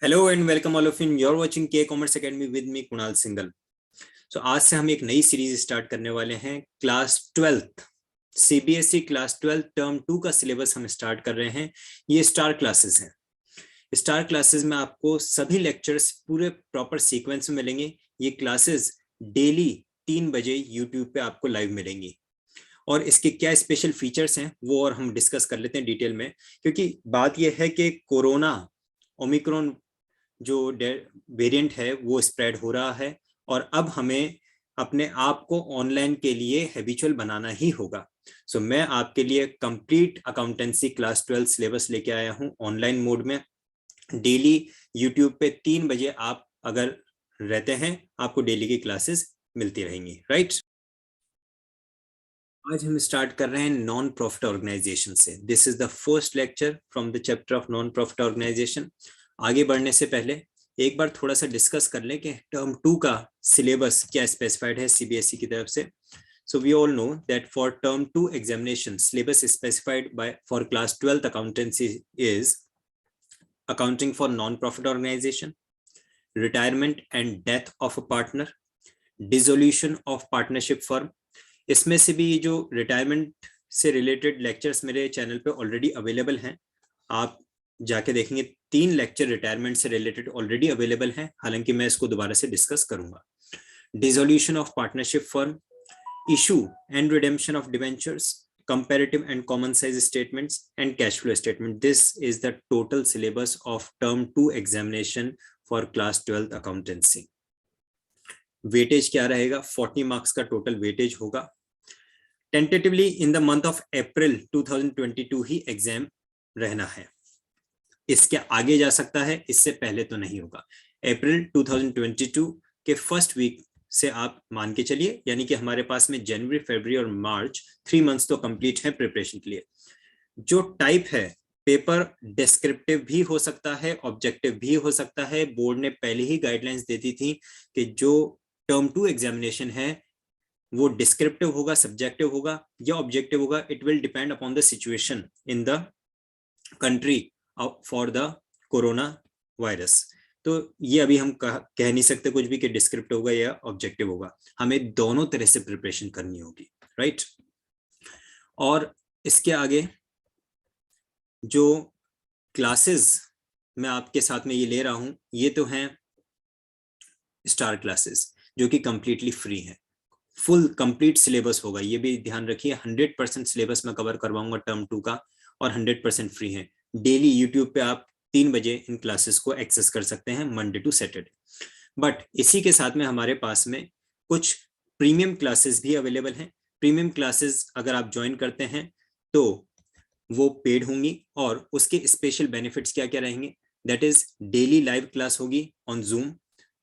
Hello and welcome all of in your watching K commerce academy with me Kunal Singhal. आज से हम एक नई सीरीज स्टार्ट करने वाले हैं। Class 12th CBSE class 12 term 2 का सिलेबस हम स्टार्ट कर रहे हैं। ये स्टार क्लासेस हैं। स्टार क्लासेस में आपको सभी लेक्चर्स पूरे प्रॉपर सीक्वेंस में मिलेंगे। ये क्लासेस डेली 3 बजे यूट्यूब पे आपको लाइव मिलेंगी और इसके क्या स्पेशल फीचर्स हैं वो और हम डिस्कस कर लेते हैं डिटेल में, क्योंकि बात यह है कि कोरोना ओमिक्रॉन जो वेरिएंट है वो स्प्रेड हो रहा है और अब हमें अपने आप को ऑनलाइन के लिए हैबिचुअल बनाना ही होगा। मैं आपके लिए कंप्लीट अकाउंटेंसी क्लास 12 सिलेबस लेके आया हूं ऑनलाइन मोड में। डेली यूट्यूब पे 3 बजे आप अगर रहते हैं आपको डेली की क्लासेस मिलती रहेंगी, राइट। आज हम स्टार्ट कर रहे हैं नॉन प्रॉफिट ऑर्गेनाइजेशन से। This is the first lecture from the chapter of non profit organisation. आगे बढ़ने से पहले एक बार थोड़ा सा डिस्कस कर लें कि टर्म 2 का सिलेबस क्या स्पेसिफाइड है सीबीएसई की तरफ से। So we all know that for term 2 examination, syllabus specified for class 12th accountancy is accounting for non-profit organization, retirement and death of a partner, dissolution of partnership firm। इसमें से भी जो retirement से related lectures मेरे channel पे already available हैं, आप जाके देखेंगे 3 लेक्चर रिटायरमेंट से रिलेटेड ऑलरेडी अवेलेबल हैं, हालांकि मैं इसको दोबारा से डिस्कस करूंगा। Dissolution of partnership firm, issue and redemption of debentures, comparative and common size statements and cash flow statement. This is the total syllabus of term 2 examination for class 12th accountancy. Weightage क्या रहेगा? 40 marks का total weightage होगा। Tentatively in the month of April 2022 he exam रहना है। इसके आगे जा सकता है, इससे पहले तो नहीं होगा। अप्रैल 2022 के फर्स्ट वीक से आप मान के चलिए, यानी कि हमारे पास में जनवरी, फरवरी और मार्च 3 मंथ्स तो कंप्लीट है प्रिपरेशन के लिए। जो टाइप है पेपर डिस्क्रिप्टिव भी हो सकता है, ऑब्जेक्टिव भी हो सकता है। बोर्ड ने पहले ही गाइडलाइंस दे दी थी कि जो टर्म 2 एग्जामिनेशन है वो डिस्क्रिप्टिव होगा, सब्जेक्टिव होगा या ऑब्जेक्टिव होगा। It will depend upon the situation in the country for the corona virus. तो ये अभी हम कह नहीं सकते कुछ भी कि डिस्क्रिप्टिव होगा या ऑब्जेक्टिव होगा। हमें दोनों तरह से प्रिपरेशन करनी होगी, राइट। और इसके आगे जो क्लासेस मैं आपके साथ में ये ले रहा हूं, ये तो हैं स्टार क्लासेस जो कि कंप्लीटली फ्री है। फुल कंप्लीट सिलेबस होगा, ये भी ध्यान रखिए। 100% सिलेबस मैं कवर करवाऊंगा टर्म 2 का और 100% फ्री है। डेली यूट्यूब पे आप 3 बजे इन क्लासेस को एक्सेस कर सकते हैं, मंडे टू सैटरडे। बट इसी के साथ में हमारे पास में कुछ प्रीमियम क्लासेस भी अवेलेबल हैं। प्रीमियम क्लासेस अगर आप ज्वाइन करते हैं तो वो पेड होंगी और उसके स्पेशल बेनिफिट्स क्या क्या रहेंगे? That is daily live class होगी ऑन जूम।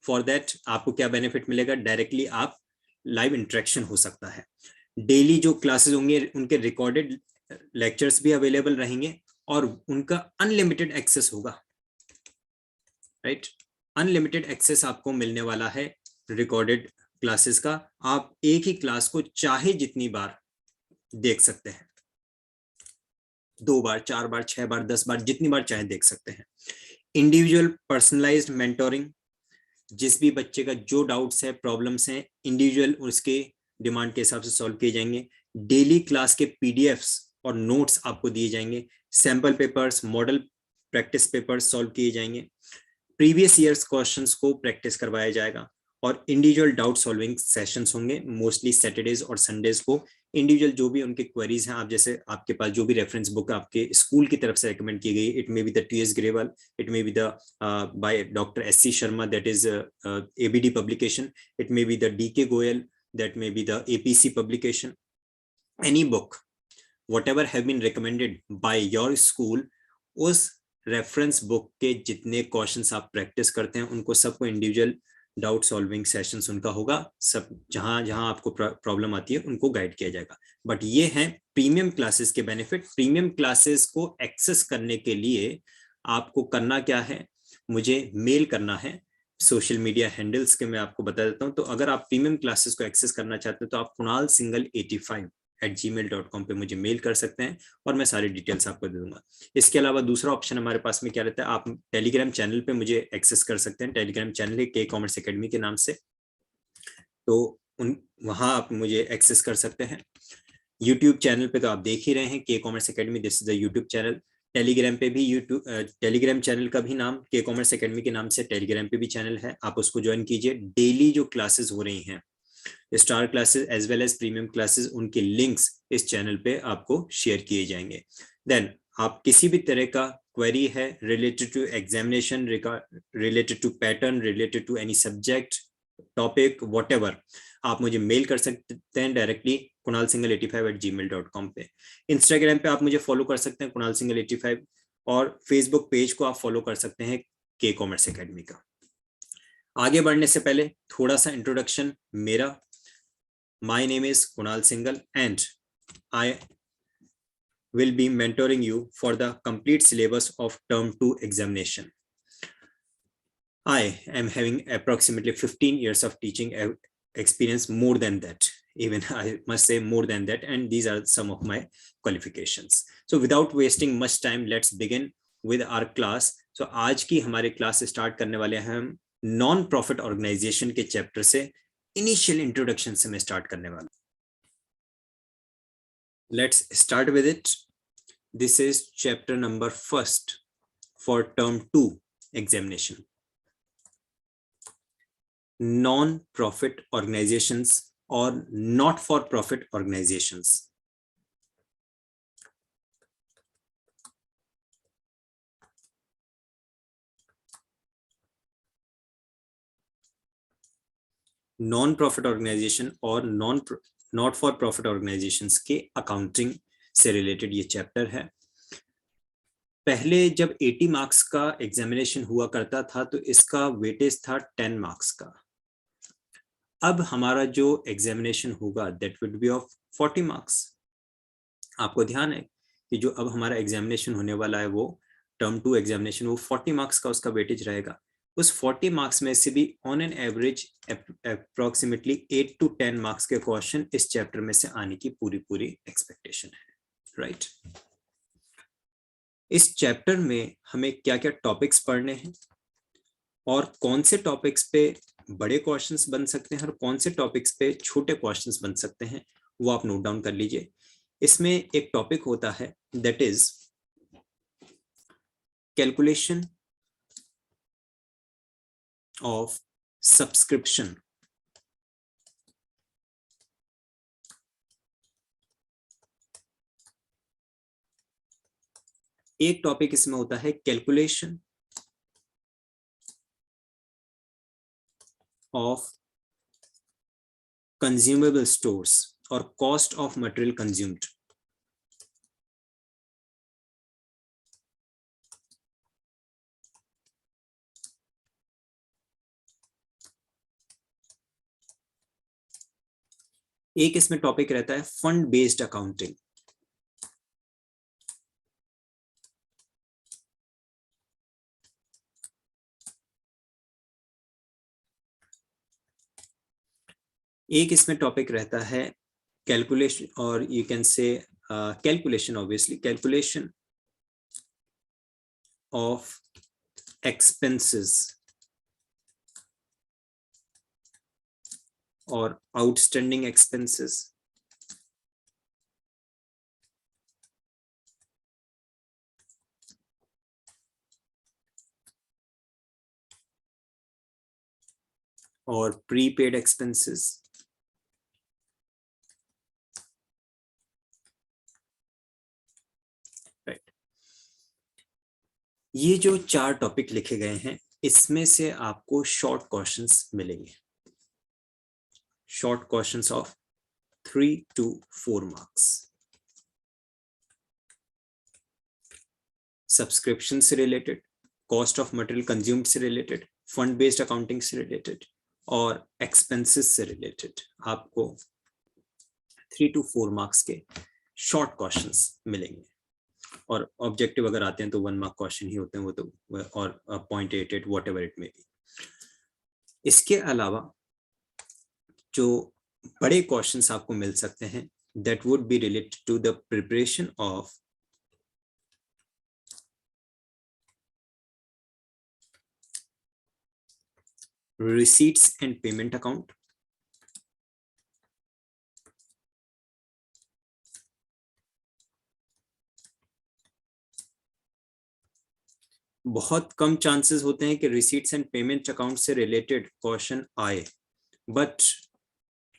फॉर दैट आपको क्या बेनिफिट मिलेगा? डायरेक्टली आप लाइव इंटरेक्शन हो सकता है। डेली जो क्लासेस होंगे उनके रिकॉर्डेड लेक्चर्स भी अवेलेबल रहेंगे और उनका अनलिमिटेड एक्सेस होगा, राइट। अनलिमिटेड एक्सेस आपको मिलने वाला है रिकॉर्डेड क्लासेस का। आप एक ही क्लास को चाहे जितनी बार देख सकते हैं, 2 बार, 4 बार, 6 बार, 10 बार, जितनी बार चाहे देख सकते हैं। इंडिविजुअल पर्सनलाइज्ड मेंटोरिंग, जिस भी बच्चे का जो डाउट्स है, प्रॉब्लम्स हैं, इंडिविजुअल उसके डिमांड के हिसाब से सॉल्व किए जाएंगे। डेली क्लास के पीडीएफ्स और नोट्स आपको दिए जाएंगे। Sample papers, model practice papers solve किए जाएंगे। प्रीवियस ईयर्स क्वेश्चंस को प्रैक्टिस करवाया जाएगा और इंडिविजुअल डाउट सॉल्विंग सेशंस होंगे मोस्टली सैटरडेज और संडेज को। इंडिविजुअल जो भी उनके क्वेरीज हैं, आप जैसे आपके पास जो भी रेफरेंस बुक आपके स्कूल की तरफ से रेकमेंड की गई, it may be the T S Grewal, it may be the by doctor S C Sharma, that is ABD publication, it may be the D K Goyal, that may be the APC publication, any book whatever have been recommended by your school, उस reference book के जितने questions आप practice करते हैं उनको सबको individual doubt solving sessions उनका होगा। सब जहां जहां आपको प्रॉब्लम आती है उनको गाइड किया जाएगा। बट ये हैं प्रीमियम क्लासेस के बेनिफिट। प्रीमियम क्लासेस को एक्सेस करने के लिए आपको करना क्या है? मुझे मेल करना है। सोशल मीडिया हैंडल्स के मैं आपको बता देता हूं। तो अगर आप प्रीमियम क्लासेस को एक्सेस करना चाहते हैं तो आप कुणाल सिंगल 85 85@gmail.com पे मुझे मेल कर सकते हैं और मैं सारी डिटेल्स आपको दे दूंगा। इसके अलावा दूसरा ऑप्शन हमारे पास में क्या रहता है, आप टेलीग्राम चैनल पे मुझे एक्सेस कर सकते हैं। टेलीग्राम चैनल है के कॉमर्स एकेडमी के नाम से, तो वहां आप मुझे एक्सेस कर सकते हैं। यूट्यूब चैनल पे तो आप देख ही रहे हैं के commerce academy, this is the YouTube channel. Telegram पे भी यूट्यूब टेलीग्राम चैनल का भी नाम के कॉमर्स एकेडमी के नाम से टेलीग्राम पे भी चैनल है, आप उसको ज्वाइन कीजिए। डेली जो क्लासेस हो रही हैं, star classes as well as premium classes, उनके लिंक्स इस चैनल पे आपको शेयर किए जाएंगे। देन आप किसी भी तरह का क्वेरी है related to examination, related to pattern, related to any subject, topic, whatever, आप मुझे मेल कर सकते हैं डायरेक्टली kunalsinghal85@gmail.com पे। इंस्टाग्राम पे आप मुझे फॉलो कर सकते हैं kunalsinghal85, और फेसबुक पेज को आप फॉलो कर सकते हैं के कॉमर्स एकेडमी का। आगे बढ़ने से पहले थोड़ा सा इंट्रोडक्शन मेरा। My name is Kunal Singhal and I will be mentoring you for the complete syllabus of term 2 examination. I am having approximately 15 years of teaching experience, more than that, even I must say more than that, and these are some of my qualifications. So without wasting much time, let's begin with our class. So आज की हमारे class start करने वाले हैं हम non profit organisation के chapter से। Initial introduction से मैं स्टार्ट करने वाला। Let's start with it. This is chapter number 1 for term 2 examination. Non-profit organizations or not-for-profit organizations. Non-profit organization और not-for-profit organizations के अकाउंटिंग से रिलेटेड ये चैप्टर है। पहले जब 80 मार्क्स का एग्जामिनेशन हुआ करता था तो इसका वेटेज था 10 मार्क्स का। अब हमारा जो एग्जामिनेशन होगा that will B of 40 marks. आपको ध्यान है कि जो अब हमारा एग्जामिनेशन होने वाला है वो टर्म 2 एग्जामिनेशन, वो 40 मार्क्स का उसका वेटेज रहेगा। उस 40 मार्क्स में से भी on an average approximately 8 to 10 marks के क्वेश्चन इस चैप्टर में से आने की पूरी एक्सपेक्टेशन है, राइट। इस चैप्टर में हमें क्या क्या टॉपिक्स पढ़ने हैं और कौन से टॉपिक्स पे बड़े क्वेश्चंस बन सकते हैं और कौन से टॉपिक्स पे छोटे क्वेश्चंस बन सकते हैं, वो आप नोट डाउन कर लीजिए। इसमें एक टॉपिक होता है that is calculation of subscription. एक टॉपिक इसमें होता है कैलकुलेशन ऑफ कंज्यूमेबल स्टोर्स और कॉस्ट ऑफ मटेरियल कंज्यूम्ड। एक इसमें टॉपिक रहता है फंड बेस्ड अकाउंटिंग। एक इसमें टॉपिक रहता है कैलकुलेशन, और you can say calculation, obviously calculation of expenses और आउटस्टैंडिंग एक्सपेंसेस। और प्रीपेड एक्सपेंसेस। राइट, ये जो 4 टॉपिक लिखे गए हैं इसमें से आपको शॉर्ट क्वेश्चंस मिलेंगे, short questions of 3 to 4 marks. Subscription से related, cost of material consumed से रिलेटेड, फंड बेस्ड अकाउंटिंग से रिलेटेड और एक्सपेंसेस से रिलेटेड आपको 3 to 4 मार्क्स के शॉर्ट क्वेश्चंस मिलेंगे। और ऑब्जेक्टिव अगर आते हैं तो 1 मार्क क्वेश्चन ही होते हैं वो तो, और .88 व्हाटएवर इट मे बी। इसके अलावा जो बड़े क्वेश्चंस आपको मिल सकते हैं that would be related to the preparation of receipts and payment account, बहुत कम चांसेस होते हैं कि रिसीट्स एंड पेमेंट अकाउंट से रिलेटेड क्वेश्चन आए, बट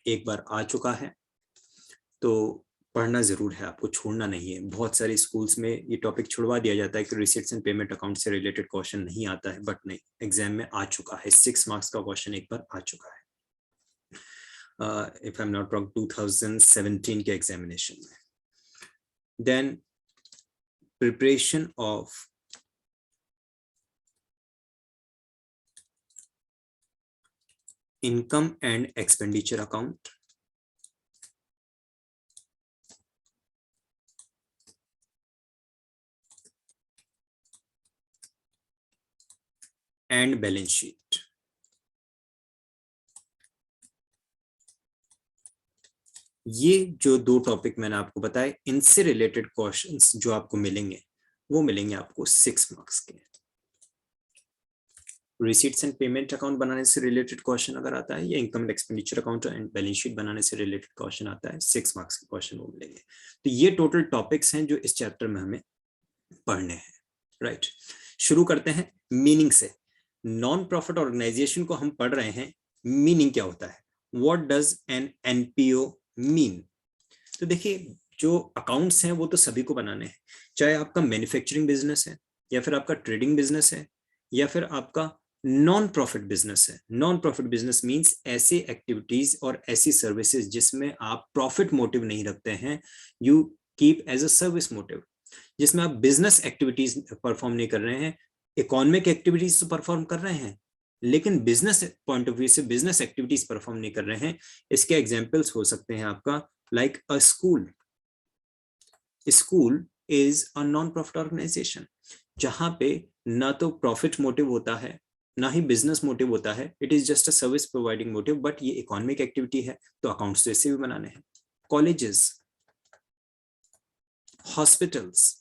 एक बार आ चुका है तो पढ़ना जरूर है, आपको छोड़ना नहीं है। बहुत सारे स्कूल्स में ये टॉपिक छुड़वा दिया जाता है कि रिसीट्स एंड पेमेंट अकाउंट से रिलेटेड क्वेश्चन नहीं आता है, बट नहीं, एग्जाम में आ चुका है। 6 मार्क्स का क्वेश्चन एक बार आ चुका है, if I am not wrong 2017 के एग्जामिनेशन में। Then preparation of income and expenditure account, and balance sheet। ये जो दो टॉपिक मैंने आपको बताए, इनसे रिलेटेड क्वेश्चंस जो आपको मिलेंगे वो मिलेंगे आपको 6 मार्क्स के। रिसीट्स एंड पेमेंट अकाउंट बनाने से रिलेटेड क्वेश्चन अगर आता है, या income and expenditure account and balance sheet बनाने से रिलेटेड क्वेश्चन आता है, 6 मार्क्स के क्वेश्चन वो मिलेंगे। तो ये टोटल टॉपिक्स हैं जो इस चैप्टर में हमें पढ़ने हैं, राइट। शुरू करते हैं मीनिंग से। नॉन प्रॉफिट ऑर्गेनाइजेशन को हम पढ़ रहे हैं, मीनिंग क्या होता है, what does N NPO mean. तो देखिए, जो अकाउंट्स हैं वो तो सभी को बनाने हैं, चाहे आपका मैन्युफैक्चरिंग बिजनेस है, या फिर आपका ट्रेडिंग बिजनेस है, या फिर आपका नॉन प्रॉफिट बिजनेस है। नॉन प्रॉफिट बिजनेस मींस ऐसी एक्टिविटीज और ऐसी सर्विसेज जिसमें आप प्रॉफिट मोटिव नहीं रखते हैं, you keep as a service motive, जिसमें आप बिजनेस एक्टिविटीज परफॉर्म नहीं कर रहे हैं, इकोनॉमिक एक्टिविटीज तो परफॉर्म कर रहे हैं, लेकिन बिजनेस पॉइंट ऑफ व्यू से बिजनेस एक्टिविटीज परफॉर्म नहीं कर रहे हैं। इसके एग्जांपल्स हो सकते हैं आपका like a school. School is a non profit organisation, जहां पे ना तो प्रॉफिट मोटिव होता है, ना ही बिजनेस मोटिव होता है, it is just a service providing motive, but ये इकोनॉमिक एक्टिविटी है, तो अकाउंट्स तो इससे भी बनाने हैं। कॉलेजेस, हॉस्पिटल्स,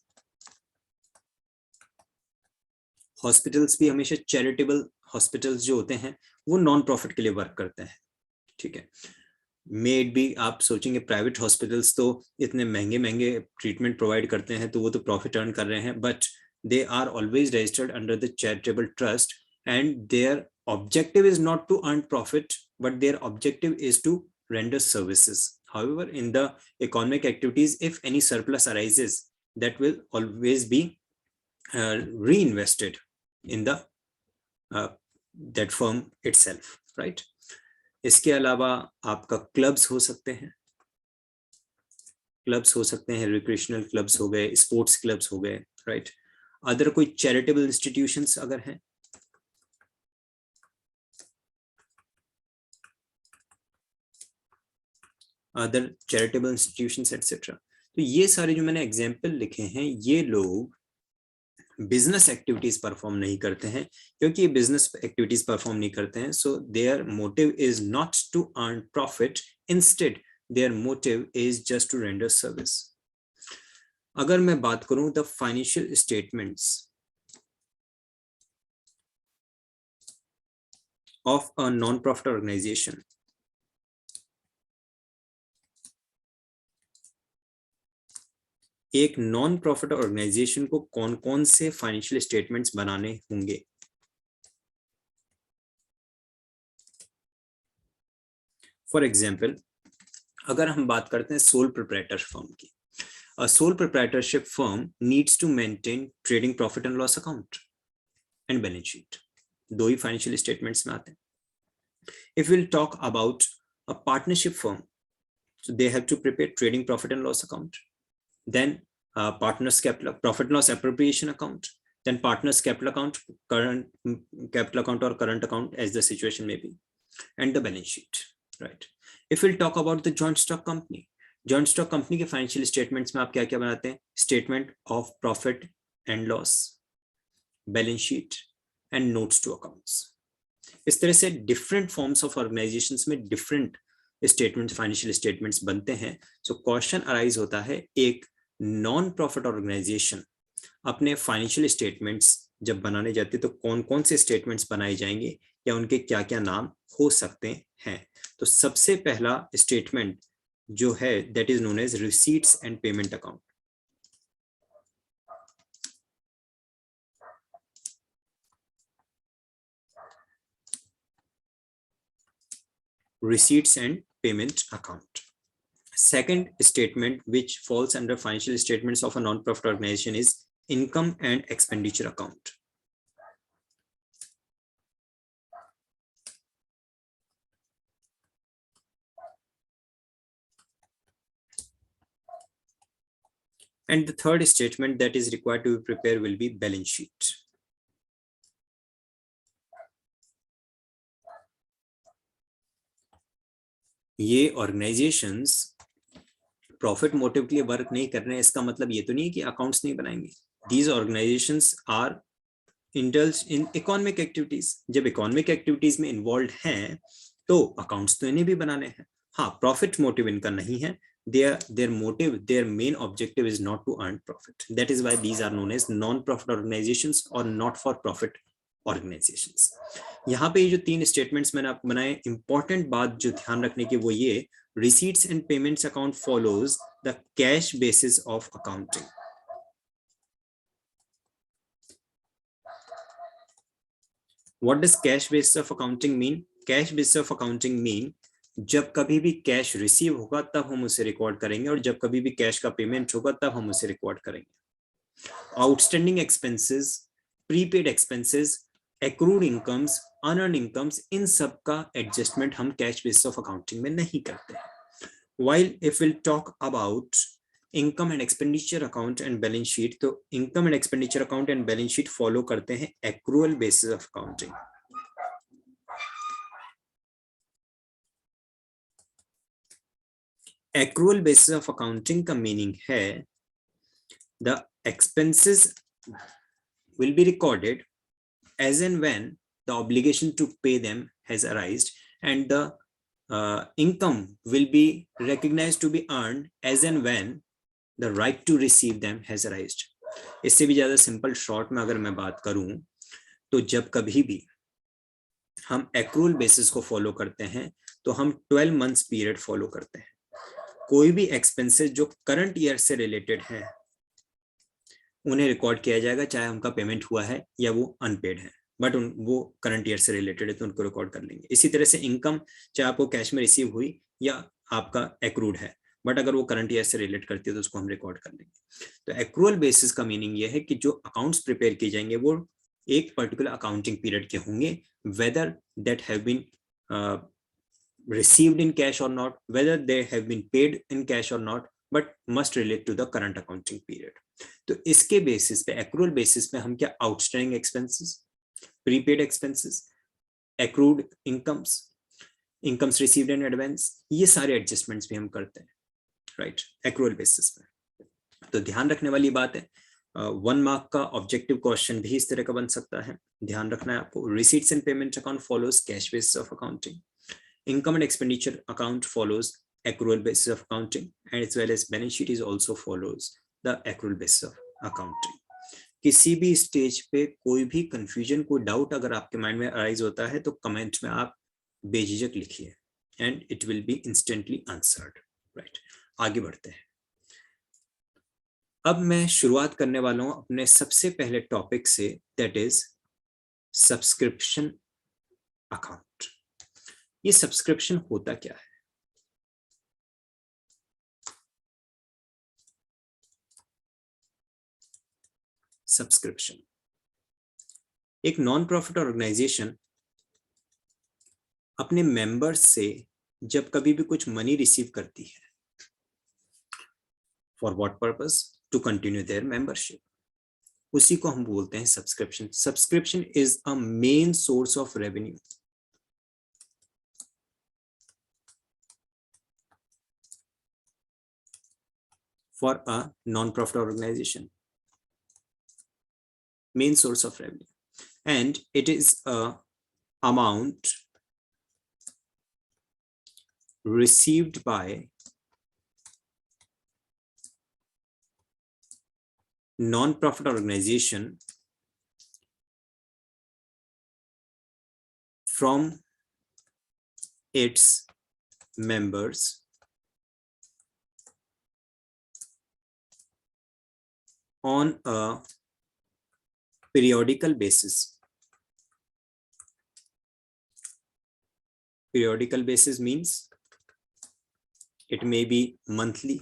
हॉस्पिटल्स भी हमेशा चैरिटेबल हॉस्पिटल्स जो होते हैं वो नॉन प्रॉफिट के लिए वर्क करते हैं, ठीक है। मेड भी आप सोचेंगे प्राइवेट हॉस्पिटल्स तो इतने महंगे महंगे ट्रीटमेंट प्रोवाइड करते हैं तो वो तो प्रॉफिट अर्न कर रहे हैं, but they are always registered under the charitable trust and their objective is not to earn profit, but their objective is to render services. However, in the economic activities, if any surplus arises, that will always be reinvested in the that firm itself, right? इसके अलावा आपका clubs हो सकते हैं, clubs हो सकते हैं, recreational clubs हो गए, स्पोर्ट्स क्लब्स हो गए, राइट। अदर कोई चैरिटेबल इंस्टीट्यूशंस अगर हैं, अदर चैरिटेबल इंस्टीट्यूशंस एटसेट्रा। तो ये सारे जो मैंने एग्जाम्पल लिखे हैं, ये लोग बिजनेस एक्टिविटीज परफॉर्म नहीं करते हैं, क्योंकि ये बिजनेस एक्टिविटीज परफॉर्म नहीं करते हैं, so their motive is not to earn profit, instead their motive is just to render service. अगर मैं बात करूं the financial statements of a non profit organisation, एक नॉन प्रॉफिट ऑर्गेनाइजेशन को कौन कौन से फाइनेंशियल स्टेटमेंट्स बनाने होंगे। फॉर एग्जाम्पल, अगर हम बात करते हैं सोल प्रोप्राइटर फर्म की, a sole proprietorship firm needs to maintain trading profit and loss account and balance sheet, दो ही फाइनेंशियल स्टेटमेंट्स में आते हैं। if we'll talk about a partnership firm, so they have to prepare trading profit and loss account, then partners capital profit loss appropriation account, then partners capital account, current capital account or current account as the situation may be, and the balance sheet, right? if we'll talk about the joint stock company, joint stock company के financial statements में आप क्या क्या बनाते हैं, statement of profit and loss, balance sheet and notes to accounts. इस तरह से डिफरेंट फॉर्म्स ऑफ ऑर्गेनाइजेशंस में डिफरेंट स्टेटमेंट्स, फाइनेंशियल स्टेटमेंट्स बनते हैं। सो क्वेश्चन अराइज होता है, एक नॉन प्रॉफिट ऑर्गेनाइजेशन अपने फाइनेंशियल स्टेटमेंट्स जब बनाने जाते तो कौन कौन से स्टेटमेंट्स बनाए जाएंगे या उनके क्या क्या नाम हो सकते हैं। तो सबसे पहला स्टेटमेंट जो है that is known as receipts and payment account. Receipts and payment account. Second statement which falls under financial statements of a non-profit organization is income and expenditure account. And the third statement that is required to be prepared will be balance sheet. ये organisations profit motive के लिए work नहीं कर रहे हैं, इसका मतलब ये तो नहीं है कि अकाउंट्स नहीं बनाएंगे। These organisations are indulge in economic activities. जब इकोनॉमिक एक्टिविटीज में इन्वॉल्व हैं तो अकाउंट्स तो इन्हें भी बनाने हैं। हाँ, प्रॉफिट मोटिव इनका नहीं है। their motive, their main objective is not to earn profit. That is why these are known as non-profit organizations or not for profit organizations. यहाँ पे ये जो तीन स्टेटमेंट्स मैंने आपको बनाए, इंपॉर्टेंट बात जो ध्यान रखने की वो ये, receipts and payments account follows the cash basis of accounting. What does cash basis of accounting mean? Cash basis of accounting mean जब कभी भी कैश रिसीव होगा तब हम उसे रिकॉर्ड करेंगे और जब कभी भी कैश का पेमेंट होगा तब हम उसे रिकॉर्ड करेंगे। Outstanding expenses, prepaid expenses, accrued incomes, unearned incomes, इन सब का एडजस्टमेंट हम कैश बेसिस ऑफ अकाउंटिंग में नहीं करते हैं। While if we'll talk about income and expenditure account and balance sheet, तो income and expenditure account and balance sheet follow करते हैं accrual basis of accounting. Accrual basis of accounting का meaning है the expenses will be recorded as and when the obligation to pay them has arisen, and the income will be recognized to be earned as and when the right to receive them has arisen. इससे भी ज्यादा simple short में अगर मैं बात करूं तो जब कभी भी हम एक्रूअल बेसिस को फॉलो करते हैं तो हम 12 मंथ्स पीरियड फॉलो करते हैं। कोई भी एक्सपेंसेस जो करंट ईयर से रिलेटेड है उन्हें रिकॉर्ड किया जाएगा, चाहे उनका पेमेंट हुआ है या वो अनपेड है, बट वो करंट ईयर से रिलेटेड है तो उनको रिकॉर्ड कर लेंगे। इसी तरह से इनकम, चाहे आपको कैश में रिसीव हुई या आपका एक्रूड है, बट अगर वो करंट ईयर से रिलेट करती है तो उसको हम रिकॉर्ड कर लेंगे। तो एक्रूअल बेसिस का मीनिंग ये है कि जो अकाउंट्स प्रिपेयर किए जाएंगे वो एक पर्टिकुलर अकाउंटिंग पीरियड के होंगे, whether that have been received in cash or not, whether they have been paid in cash or not, but must relate to the current accounting period. तो इसके basis पे, accrual basis पे हम क्या outstanding expenses, prepaid expenses, accrued incomes, incomes received in advance, ये सारे adjustments भी हम करते हैं, राइट, एक्रूअल बेसिस पे। तो ध्यान रखने वाली बात है, 1 मार्क का ऑब्जेक्टिव क्वेश्चन भी इस तरह का बन सकता है, ध्यान रखना है आपको। Receipts and payment account follows cash basis of accounting, income and expenditure account follows accrual basis of accounting, and as well as balance sheet is also follows the accrual basis of accounting. किसी भी stage पे कोई भी confusion, कोई doubt अगर आपके mind में arise होता है तो कमेंट में आप बेझिझक लिखिए and it will be instantly answered, right. आगे बढ़ते हैं। अब मैं शुरुआत करने वाला हूं अपने सबसे पहले टॉपिक से, दैट इज सब्सक्रिप्शन अकाउंट। ये सब्सक्रिप्शन होता क्या है? सब्सक्रिप्शन, एक नॉन प्रॉफिट ऑर्गेनाइजेशन अपने मेंबर्स से जब कभी भी कुछ मनी रिसीव करती है, for what purpose? To continue their membership, उसी को हम बोलते हैं subscription. Subscription is a main source of revenue for a non-profit organization, main source of revenue, and it is a amount received by non-profit organization from its members on a periodical basis. Periodical basis means it may be monthly,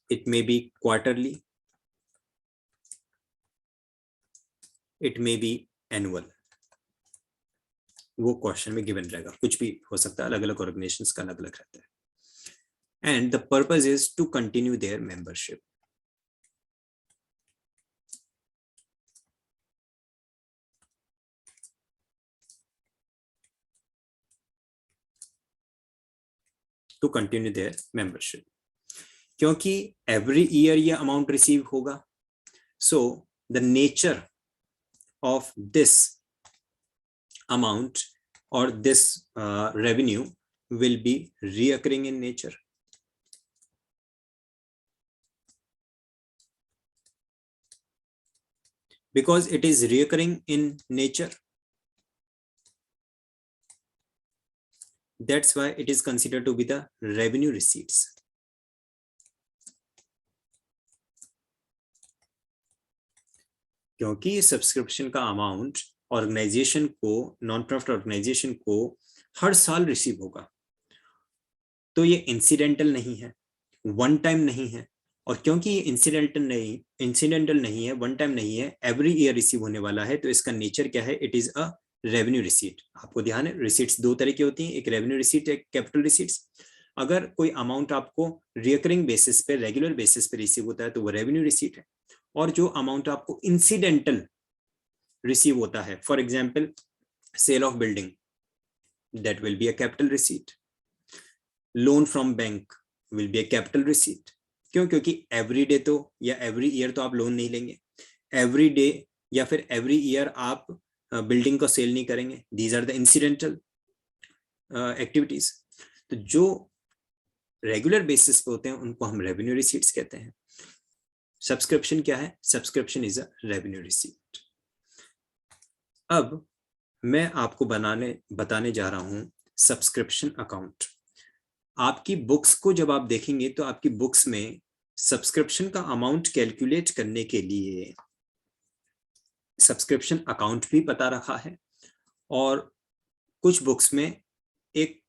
it may be quarterly, it may be annual. वो question में given रहेगा, कुछ भी हो सकता है, अलग अलग ऑर्गेनाइजेशंस का अलग अलग रहता है. And the purpose is to continue their membership. To continue their membership. क्योंकि every year ये amount receive होगा, so the nature of this amount or this revenue will be reoccurring in nature. Because it is reoccurring in nature, that's why it is considered to be the revenue receipts. क्योंकि subscription का amount organisation को, non profit organisation को हर साल receive होगा, तो ये incidental नहीं है, वन टाइम नहीं है. और क्योंकि ये इंसिडेंटल नहीं है, वन टाइम नहीं है, एवरी ईयर रिसीव होने वाला है, तो इसका नेचर क्या है? It is a revenue receipt. आपको ध्यान है, रिसीट्स दो तरह की होती हैं, एक रेवेन्यू रिसीट, एक कैपिटल रिसीट्स. अगर कोई अमाउंट आपको रिकरिंग बेसिस पे, रेगुलर बेसिस पे रिसीव होता है तो वो रेवेन्यू रिसीट है. और जो अमाउंट आपको इंसिडेंटल रिसीव होता है, for example sale of building, that will be a capital receipt. Loan from bank will be a capital receipt. क्यों? क्योंकि एवरी डे तो या एवरी ईयर तो आप लोन नहीं लेंगे, एवरी डे या फिर एवरी ईयर आप बिल्डिंग को सेल नहीं करेंगे. These are the incidental activities. तो जो रेगुलर बेसिस पे होते हैं उनको हम रेवेन्यू रिसीट्स कहते हैं. सब्सक्रिप्शन क्या है? Subscription is a revenue receipt. अब मैं आपको बताने जा रहा हूं सब्सक्रिप्शन अकाउंट. आपकी बुक्स को जब आप देखेंगे तो आपकी बुक्स में सब्सक्रिप्शन का अमाउंट कैलकुलेट करने के लिए सब्सक्रिप्शन अकाउंट भी पता रखा है, और कुछ बुक्स में एक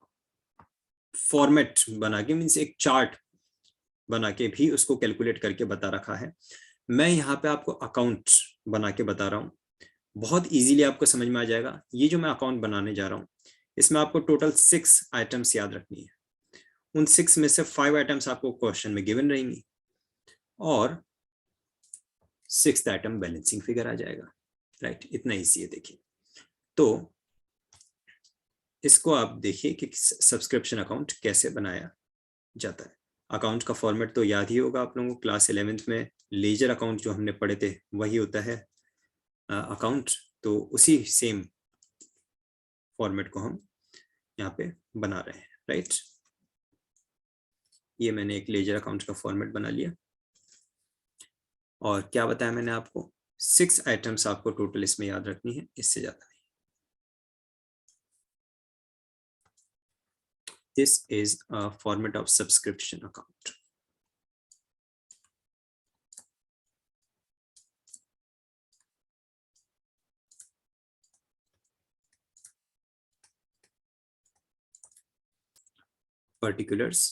फॉर्मेट बना के, मीन्स एक चार्ट बना के भी उसको कैलकुलेट करके बता रखा है. मैं यहाँ पे आपको अकाउंट बना के बता रहा हूँ, बहुत इजीली आपको समझ में आ जाएगा. ये जो मैं अकाउंट बनाने जा रहा हूँ, इसमें आपको टोटल 6 आइटम्स याद रखनी है. उन 6 में से 5 आइटम्स आपको क्वेश्चन में गिवन रहेंगी, और 6th आइटम बैलेंसिंग फिगर आ जाएगा. राइट, इतना इजी है. देखिए, तो इसको आप देखिए कि सब्सक्रिप्शन अकाउंट कैसे बनाया जाता है. अकाउंट का फॉर्मेट तो याद ही होगा आप लोगों को, क्लास 11th में लेजर अकाउंट जो हमने पढ़े थे वही होता है अकाउंट. तो उसी सेम फॉर्मेट को हम यहाँ पे बना रहे हैं. राइट, ये मैंने एक लेजर अकाउंट का फॉर्मेट बना लिया. और क्या बताया मैंने आपको? 6 आइटम्स आपको टोटल इसमें याद रखनी है, इससे ज्यादा नहीं. This is a format of subscription account. Particulars,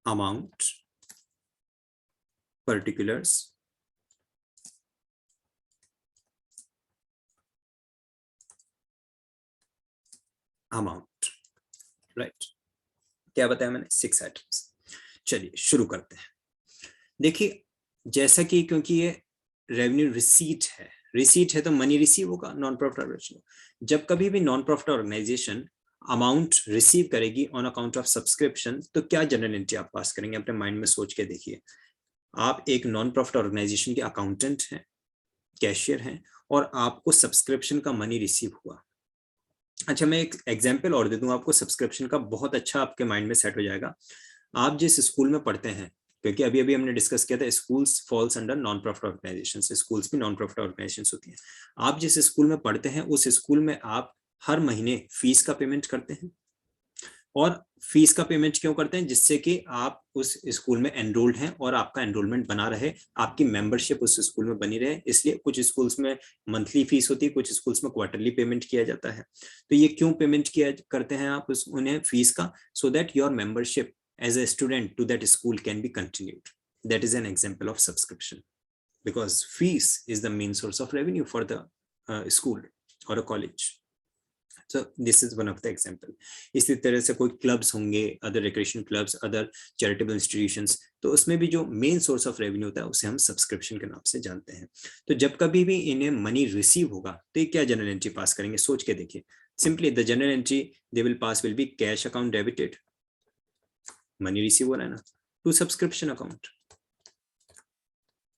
amount, particulars, amount. Right, क्या बताया मैंने? 6 आइटम्स. चलिए शुरू करते हैं. देखिए, जैसा कि क्योंकि ये रेवेन्यू रिसीट है तो मनी रिसीव होगा नॉन प्रॉफिट ऑर्गेनाइजेशन. जब कभी भी non profit organisation amount receive करेगी ऑन अकाउंट ऑफ सब्सक्रिप्शन, तो क्या जनरल एंट्री आप पास करेंगे? अपने माइंड में सोच के देखिए. आप एक नॉन प्रॉफिट ऑर्गेनाइजेशन के अकाउंटेंट हैं, कैशियर हैं, और आपको सब्सक्रिप्शन का मनी रिसीव हुआ। अच्छा, मैं एक एग्जांपल और दे दूं आपको सब्सक्रिप्शन का, बहुत अच्छा आपके माइंड में सेट हो जाएगा। आप जिस स्कूल में पढ़ते हैं, क्योंकि अभी अभी हमने डिस्कस किया था schools falls under non profit organisations, schools भी नॉन प्रॉफिट ऑर्गेनाइजेशंस होती हैं। आप जिस स्कूल में पढ़ते हैं उस स्कूल में आप हर महीने फीस का पेमेंट करते हैं, और फीस का पेमेंट क्यों करते हैं? जिससे कि आप उस स्कूल में एनरोल्ड हैं और आपका एनरोलमेंट बना रहे, आपकी मेंबरशिप उस स्कूल में बनी रहे। इसलिए कुछ स्कूल्स में मंथली फीस होती है, कुछ स्कूल्स में क्वार्टरली पेमेंट किया जाता है। तो ये क्यों पेमेंट किया करते हैं आप उन्हें फीस का? So that your membership as a student to that school can be continued. That is an example of subscription, because fees is the main source of revenue for the school or a college. So this is one of the example. इसी तरह से कोई clubs होंगे, other recreation clubs, other charitable institutions, तो उसमें भी जो main source of revenue होता है उसे हम सब्सक्रिप्शन के नाम से जानते हैं। तो जब कभी भी इन्हें मनी रिसीव होगा तो ये क्या जनरल एंट्री पास करेंगे? सोच के देखिए। Simply the general entry they will pass will be cash account debited, money receive हो रहा है ना, टू सब्सक्रिप्शन अकाउंट,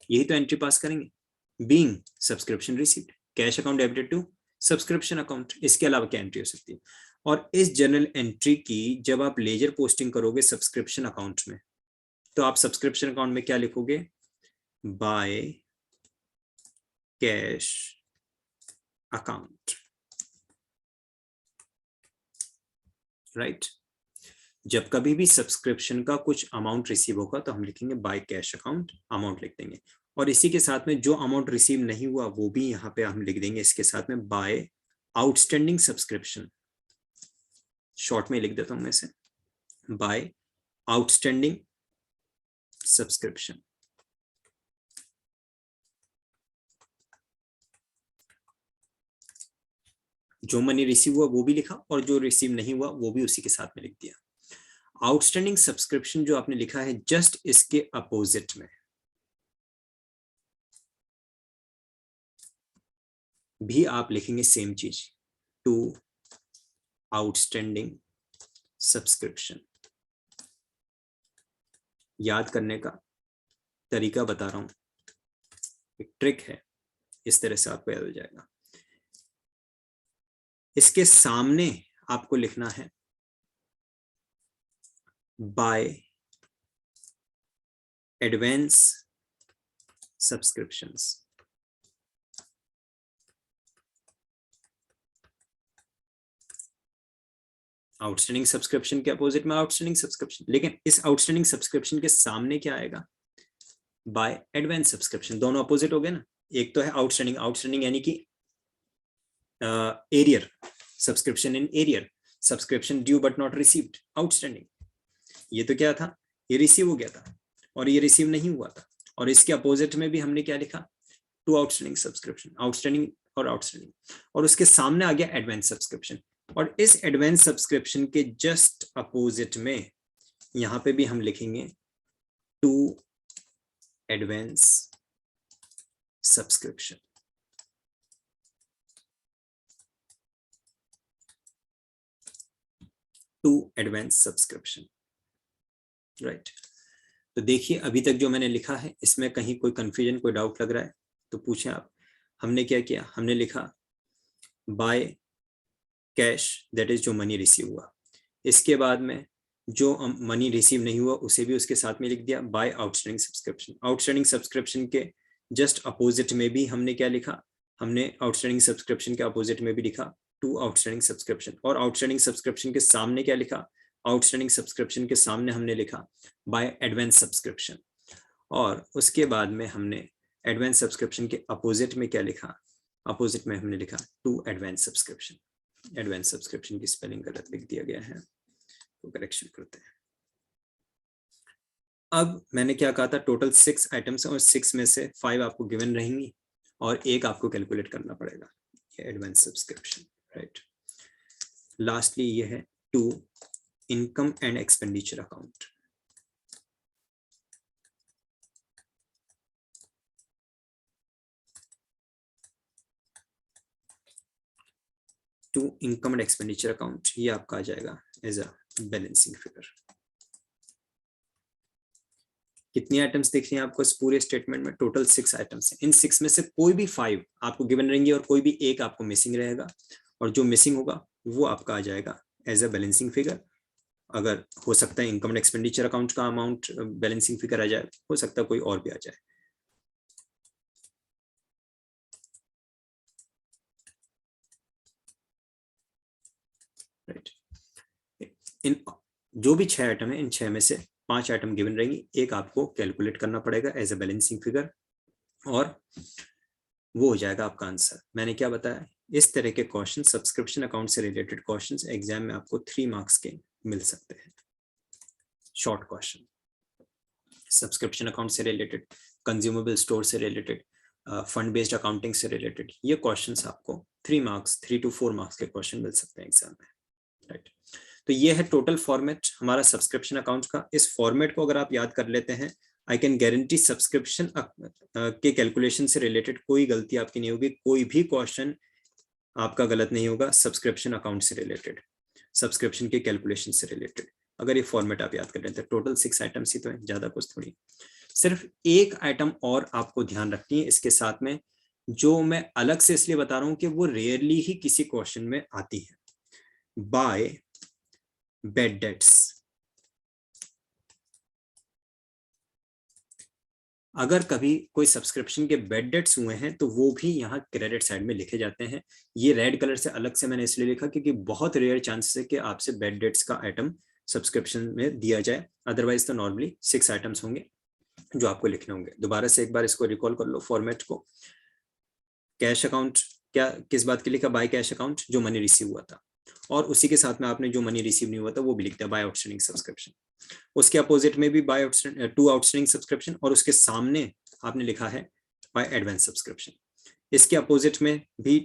यही तो एंट्री पास करेंगे। Being subscription received, cash account debited to subscription account. इसके अलावा क्या एंट्री हो सकती है? और इस जनरल एंट्री की जब आप लेजर पोस्टिंग करोगे सब्सक्रिप्शन अकाउंट में, तो आप सब्सक्रिप्शन अकाउंट में क्या लिखोगे? Bye cash account, right. जब कभी भी सब्सक्रिप्शन का कुछ अमाउंट रिसीव होगा तो हम लिखेंगे बाय कैश अकाउंट, अमाउंट लिख देंगे। और इसी के साथ में जो अमाउंट रिसीव नहीं हुआ वो भी यहाँ पे हम लिख देंगे इसके साथ में, बाय आउटस्टैंडिंग सब्सक्रिप्शन। शॉर्ट में लिख देता हूं मैं इसे, बाय आउटस्टैंडिंग सब्सक्रिप्शन। जो मनी रिसीव हुआ वो भी लिखा और जो रिसीव नहीं हुआ वो भी उसी के साथ में लिख दिया। आउटस्टैंडिंग सब्सक्रिप्शन जो आपने लिखा है जस्ट इसके अपोजिट में भी आप लिखेंगे सेम चीज, टू आउटस्टैंडिंग सब्सक्रिप्शन। याद करने का तरीका बता रहा हूं, एक ट्रिक है, इस तरह से आपको याद हो जाएगा। इसके सामने आपको लिखना है by advance subscriptions. Outstanding subscription के अपोजिट में आउटस्टैंडिंग सब्सक्रिप्शन, लेकिन इस आउटस्टैंडिंग सब्सक्रिप्शन के सामने क्या आएगा? By advance subscription. दोनों अपोजिट हो गए ना। एक तो है आउटस्टैंडिंग, आउटस्टैंडिंग यानी कि arrear, subscription in arrear, subscription due but not received, outstanding. ये तो क्या था? ये रिसीव हो गया था और ये रिसीव नहीं हुआ था। और इसके अपोजिट में भी हमने क्या लिखा? टू आउटस्टैंडिंग सब्सक्रिप्शन, आउटस्टैंडिंग और आउटस्टैंडिंग। और उसके सामने आ गया एडवांस सब्सक्रिप्शन। और इस एडवांस सब्सक्रिप्शन के जस्ट अपोजिट में यहां पे भी हम लिखेंगे to advance subscription. To advance subscription, right. तो देखिए अभी तक जो मैंने लिखा है इसमें कहीं कोई कंफ्यूजन, कोई डाउट लग रहा है तो पूछें आप। हमने क्या किया? हमने लिखा बाय कैश, दैट इज जो मनी रिसीव हुआ। इसके बाद में जो मनी रिसीव नहीं हुआ उसे भी उसके साथ में लिख दिया, by outstanding subscription. Outstanding subscription के जस्ट अपोजिट में भी हमने क्या लिखा? हमने आउटस्टैंडिंग सब्सक्रिप्शन के अपोजिट में भी लिखा टू आउटस्टैंडिंग सब्सक्रिप्शन। और आउटस्टैंडिंग सब्सक्रिप्शन के सामने क्या लिखा? आउटस्टैंडिंग सब्सक्रिप्शन के सामने हमने लिखा बाय एडवांस सब्सक्रिप्शन। और उसके बाद में हमने एडवांस सब्सक्रिप्शन के अपोजिट में क्या लिखा? अपोजिट में हमने लिखा to advance subscription. Advance subscription की स्पेलिंग गलत लिख दिया गया है, तो करेक्शन करते हैं। अब मैंने क्या कहा था? टोटल 6 आइटम्स हैं और 6 में से 5 आपको गिवन रहेंगी और एक आपको कैलकुलेट करना पड़ेगा, एडवांस सब्सक्रिप्शन, राइट। लास्टली ये है to income and expenditure account. To income and expenditure account, ये आपका आ जाएगा एज अ बैलेंसिंग फिगर। कितनी आइटम्स दिख रही हैं आपको इस पूरे स्टेटमेंट में? टोटल 6 आइटम्स हैं। इन 6 में से कोई भी 5 आपको गिवन रहेंगे और कोई भी एक आपको मिसिंग रहेगा, और जो मिसिंग होगा वो आपका आ जाएगा एज अ बैलेंसिंग फिगर। अगर हो सकता है इनकम एंड एक्सपेंडिचर अकाउंट का अमाउंट बैलेंसिंग फिगर आ जाए, हो सकता है कोई और भी आ जाए। राइट, इन जो भी 6 आइटम है, इन 6 में से 5 आइटम गिवन रहेंगी, एक आपको कैलकुलेट करना पड़ेगा एज अ बैलेंसिंग फिगर, और वो हो जाएगा आपका आंसर। मैंने क्या बताया, इस तरह के क्वेश्चन, सब्सक्रिप्शन अकाउंट से रिलेटेड क्वेश्चंस एग्जाम में आपको 3 मार्क्स के मिल सकते हैं। शॉर्ट क्वेश्चन सब्सक्रिप्शन अकाउंट से रिलेटेड, कंज्यूमेबल स्टोर से रिलेटेड, फंड बेस्ड अकाउंटिंग से रिलेटेड, ये क्वेश्चंस आपको 3 मार्क्स 3 to 4 मार्क्स के क्वेश्चन मिल सकते हैं एग्जाम में। राइट, तो ये है टोटल फॉर्मेट हमारा सब्सक्रिप्शन अकाउंट का। इस फॉर्मेट को अगर आप याद कर लेते हैं, आई कैन गारंटी सब्सक्रिप्शन के कैलकुलेशन से रिलेटेड कोई गलती आपकी नहीं होगी, कोई भी क्वेश्चन आपका गलत नहीं होगा सब्सक्रिप्शन अकाउंट से रिलेटेड, सब्सक्रिप्शन के कैलकुलेशन से रिलेटेड, अगर ये फॉर्मेट आप याद कर लेते हैं। टोटल 6 आइटम्स ही तो है, ज्यादा कुछ थोड़ी। सिर्फ एक आइटम और आपको ध्यान रखनी है इसके साथ में, जो मैं अलग से इसलिए बता रहा हूं कि वो रेयरली ही किसी क्वेश्चन में आती है। बाय बेड डेट्स, अगर कभी कोई सब्सक्रिप्शन के बेड डेट्स हुए हैं तो वो भी यहाँ क्रेडिट साइड में लिखे जाते हैं। ये रेड कलर से अलग से मैंने इसलिए लिखा क्योंकि बहुत रेयर चांसेस है कि आपसे बेड डेट्स का आइटम सब्सक्रिप्शन में दिया जाए, अदरवाइज तो नॉर्मली 6 आइटम्स होंगे जो आपको लिखने होंगे। दोबारा से एक बार इसको रिकॉल कर लो फॉर्मेट को। कैश अकाउंट क्या किस बात के लिखा? बाय कैश अकाउंट, जो मनी रिसीव हुआ था, और उसी के साथ में आपने जो मनी रिसीव नहीं हुआ था वो भी लिखता है बाय आउटस्टैंडिंग सब्सक्रिप्शन। उसके अपोजिट में भी बाय टू आउटस्टैंडिंग सब्सक्रिप्शन, और उसके सामने आपने लिखा है बाय एडवांस सब्सक्रिप्शन। इसके अपोजिट में भी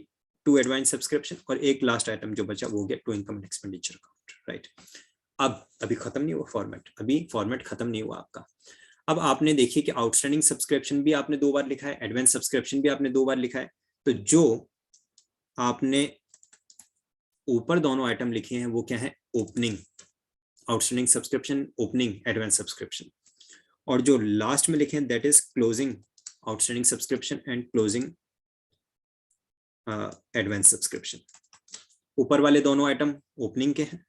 टू एडवांस सब्सक्रिप्शन, और एक लास्ट आइटम जो बचा वो गया to income and expenditure account. Right, अब अभी खत्म नहीं हुआ फॉर्मेट, अभी फॉर्मेट खत्म नहीं हुआ आपका। अब आपने देखिए कि आउटस्टैंडिंग सब्सक्रिप्शन भी आपने 2 बार लिखा है, एडवांस सब्सक्रिप्शन भी आपने 2 बार लिखा है, तो जो आपने ऊपर दोनों आइटम लिखे हैं वो क्या है? Opening outstanding subscription, opening advance subscription, और जो लास्ट में लिखे हैं that is closing outstanding subscription and closing advance subscription. ऊपर वाले दोनों आइटम ओपनिंग के हैं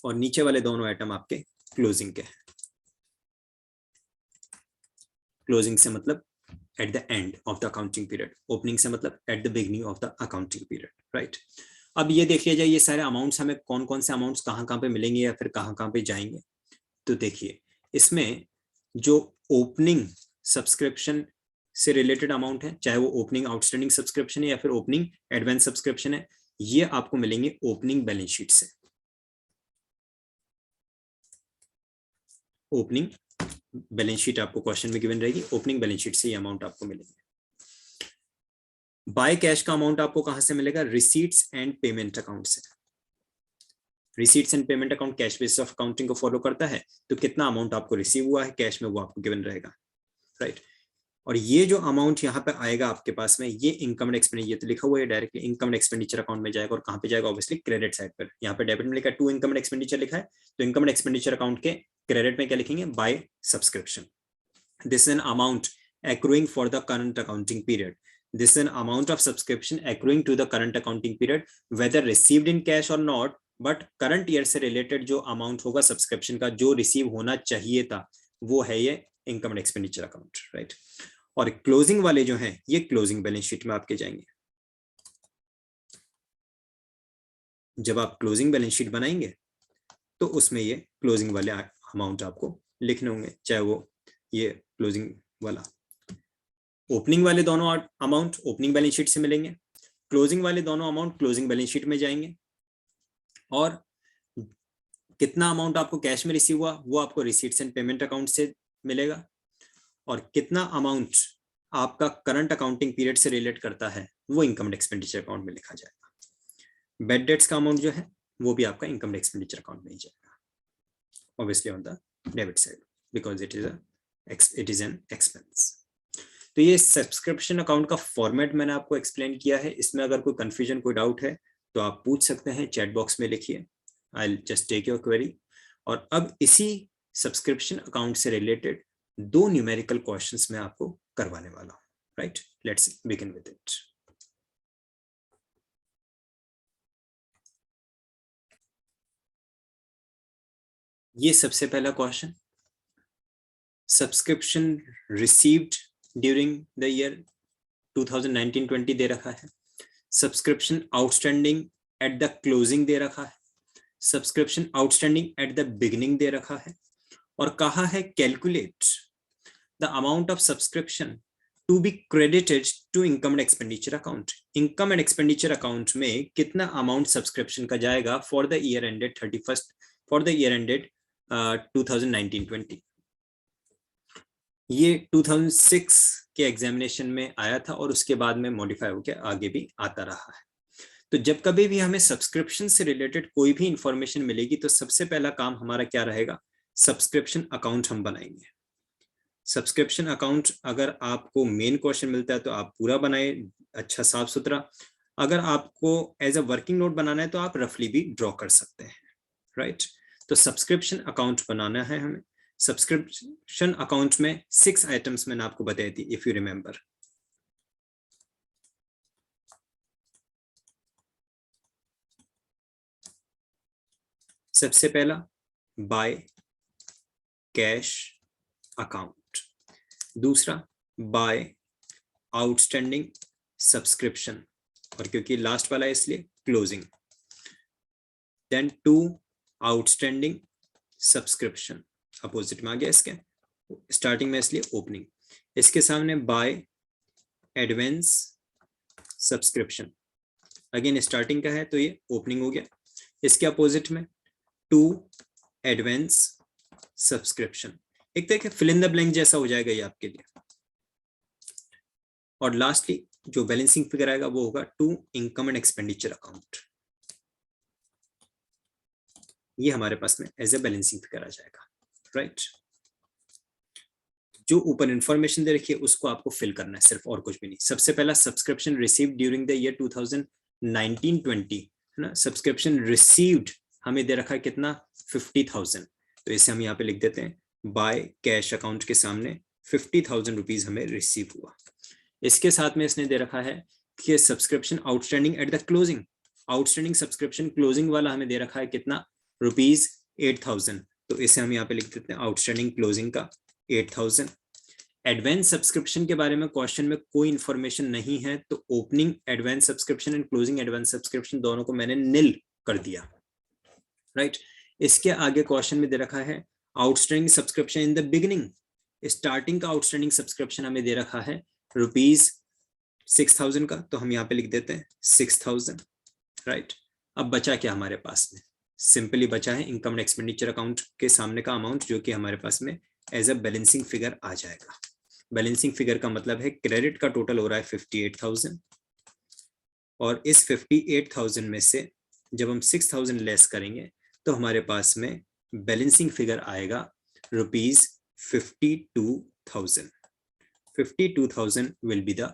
और नीचे वाले दोनों आइटम आपके क्लोजिंग के हैं। क्लोजिंग से मतलब at the end of the accounting period, opening से मतलब eight the beginning of the accounting period. Right, अब ये देख लिया जाए ये सारे अमाउंट्स हमें कौन कौन से अमाउंट्स कहाँ पे मिलेंगे या फिर कहाँ पे जाएंगे। तो देखिए इसमें जो ओपनिंग सब्सक्रिप्शन से रिलेटेड अमाउंट है, चाहे वो ओपनिंग आउटस्टैंडिंग सब्सक्रिप्शन है या फिर ओपनिंग एडवांस सब्सक्रिप्शन है, ये आपको मिलेंगे ओपनिंग बैलेंस शीट से। ओपनिंग बैलेंस शीट आपको क्वेश्चन में गिवन रहेगी, ओपनिंग बैलेंस शीट से ये अमाउंट आपको मिलेंगे। बाय कैश का अमाउंट आपको कहां से मिलेगा? रिसीट्स एंड पेमेंट अकाउंट से। Receipts and payment account cash basis of accounting को फॉलो करता है, तो कितना अमाउंट आपको रिसीव हुआ है कैश में वो आपको गिवन रहेगा। राइट, और ये जो अमाउंट यहाँ पे आएगा आपके पास में, ये इनकम एंड एक्सपेंडिचर, ये तो लिखा हुआ है directly income and expenditure account में जाएगा, और कहाँ पे जाएगा? ऑब्वियसली क्रेडिट साइड पर। यहाँ पे डेबिट में लिखा है टू इनकम एंड एक्सपेंडिचर लिखा है, तो इनकम एंड एक्सपेंडिचर अकाउंट के क्रेडिट में क्या लिखेंगे? By subscription. This is an amount accruing for the current accounting period. This is an amount of subscription accruing to the current accounting period, whether received in cash or not, but current year से related जो amount होगा subscription का, जो receive होना चाहिए था, वो है ये income and expenditure account, right? और closing वाले जो हैं ये closing balance sheet में आपके जाएंगे। जब आप closing balance sheet बनाएंगे तो उसमें ये closing वाले amount आपको लिखने होंगे, चाहे वो ये closing वाला ओपनिंग वाले दोनों अमाउंट ओपनिंग बैलेंस शीट से मिलेंगे, क्लोजिंग वाले दोनों अमाउंट क्लोजिंग बैलेंस शीट में जाएंगे, और कितना अमाउंट आपको कैश में रिसीव हुआ वो आपको रिसीट्स एंड पेमेंट अकाउंट से मिलेगा, और कितना अमाउंट आपका करंट अकाउंटिंग पीरियड से रिलेट करता है वो इनकम एंड एक्सपेंडिचर अकाउंट में लिखा जाएगा। बेड डेट्स का अमाउंट जो है वो भी आपका इनकम एंड एक्सपेंडिचर अकाउंट में ही जाएगा, obviously on the debit side, because it is an expense. तो ये सब्सक्रिप्शन अकाउंट का फॉर्मेट मैंने आपको एक्सप्लेन किया है। इसमें अगर कोई कंफ्यूजन कोई डाउट है तो आप पूछ सकते हैं, चैट बॉक्स में लिखिए, I will just take your query. और अब इसी सब्सक्रिप्शन अकाउंट से रिलेटेड 2 न्यूमेरिकल क्वेश्चंस मैं आपको करवाने वाला हूं, right. Let's begin with it. ये सबसे पहला question, subscription received during the year 2019-20 दे रखा है, subscription outstanding at the closing दे रखा है, subscription outstanding at the beginning दे रखा है, और कहा है calculate the amount of subscription to be credited to income and expenditure account. Income and expenditure account में कितना अमाउंट सब्सक्रिप्शन का जाएगा for the year ended 31st for the year ended 2019-20। ये 2006 के एग्जामिनेशन में आया था और उसके बाद में मॉडिफाई होकर आगे भी आता रहा है। तो जब कभी भी हमें सब्सक्रिप्शन से रिलेटेड कोई भी इंफॉर्मेशन मिलेगी तो सबसे पहला काम हमारा क्या रहेगा, सब्सक्रिप्शन अकाउंट हम बनाएंगे। सब्सक्रिप्शन अकाउंट अगर आपको मेन क्वेश्चन मिलता है तो आप पूरा बनाए, अच्छा साफ सुथरा। अगर आपको एज अ वर्किंग नोट बनाना है तो आप रफली भी ड्रॉ कर सकते हैं, राइट। तो सब्सक्रिप्शन अकाउंट बनाना है हमें। सब्सक्रिप्शन अकाउंट में 6 आइटम्स मैंने आपको बताई थी, इफ यू रिमेंबर। सबसे पहला बाय कैश अकाउंट, दूसरा बाय आउटस्टैंडिंग सब्सक्रिप्शन, और क्योंकि लास्ट वाला है इसलिए closing, then 2 outstanding subscription, opposite में आ गया इसके, स्टार्टिंग में इसलिए ओपनिंग, इसके सामने by advance subscription, again starting का है तो ये ओपनिंग हो गया, इसके अपोजिट में 2 एडवांस सब्सक्रिप्शन, एक तरह फिल इन द ब्लैंक जैसा हो जाएगा ये आपके लिए, और लास्टली जो बैलेंसिंग फिगर आएगा वो होगा 2 इनकम एंड एक्सपेंडिचर अकाउंट। ये हमारे पास में एज ए बैलेंसिंग फिगर आ जाएगा, राइट। जो ऊपर इंफॉर्मेशन दे रखी है उसको आपको फिल करना है, सिर्फ और कुछ भी नहीं। सबसे पहला subscription received during the year 2019-20 है ना। सब्सक्रिप्शन रिसीव्ड हमें दे रखा है कितना, 50,000, तो इसे हम यहाँ पे लिख देते हैं बाय कैश अकाउंट के सामने 50,000 रुपीज हमें रिसीव हुआ। इसके साथ में इसने दे रखा है कि subscription outstanding at the closing, outstanding subscription closing वाला हमें दे रखा है कितना, रुपीज 8,000, तो इसे हम यहाँ पे लिख देते हैं आउटस्टैंडिंग क्लोजिंग का 8,000। एडवांस सब्सक्रिप्शन के बारे में क्वेश्चन में कोई इंफॉर्मेशन नहीं है, तो opening advance subscription and closing advance subscription दोनों को मैंने निल कर दिया, राइट। इसके आगे क्वेश्चन में दे रखा है outstanding subscription in the beginning, starting का आउटस्टैंडिंग सब्सक्रिप्शन हमें दे रखा है रुपीज 6,000 का, तो हम यहाँ पे लिख देते हैं 6,000, राइट। अब बचा क्या हमारे पास में, सिंपली बचा है इनकम एंड एक्सपेंडिचर अकाउंट के सामने का अमाउंट, जो कि हमारे पास में एज अ बैलेंसिंग फिगर आ जाएगा। बैलेंसिंग फिगर का मतलब है क्रेडिट का टोटल हो रहा है 58,000, और इस 58,000 में से जब हम 6,000 लेस करेंगे तो हमारे पास में बैलेंसिंग फिगर आएगा rupees 52,000। 52,000 will be the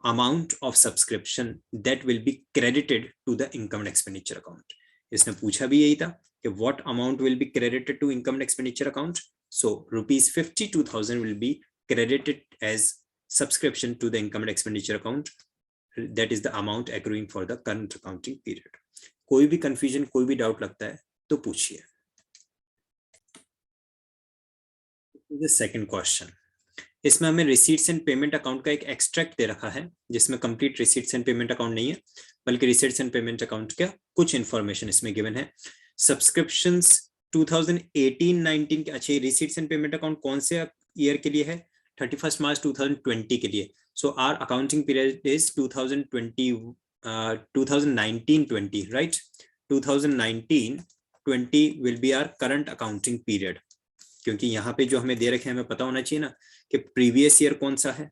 amount of subscription that will be credited to the income and expenditure account. इसने पूछा भी यही था कि what amount will be credited to income and expenditure account. So rupees 52,000 will be credited as subscription to the income and expenditure account. That is the amount accruing for the current accounting period. कोई भी confusion, कोई भी doubt लगता है तो पूछिए। The second question. इसमें हमें रिसीट्स एंड पेमेंट अकाउंट का एक एक्सट्रैक्ट दे रखा है, जिसमें complete receipts and payment account नहीं है, बल्कि रिसीट्स एंड पेमेंट अकाउंट का कुछ इंफॉर्मेशन इसमें गिवन है। सब्सक्रिप्शंस 2018-19 के, अच्छा रिसीट्स एंड पेमेंट अकाउंट कौन से ईयर के लिए है, 31 मार्च 2020 के लिए। So our accounting period is 2019-20, right. 2019-20 will be our current accounting period, क्योंकि यहाँ पे जो हमें दे रखे हैं हमें पता होना चाहिए ना कि प्रीवियस ईयर कौन सा है,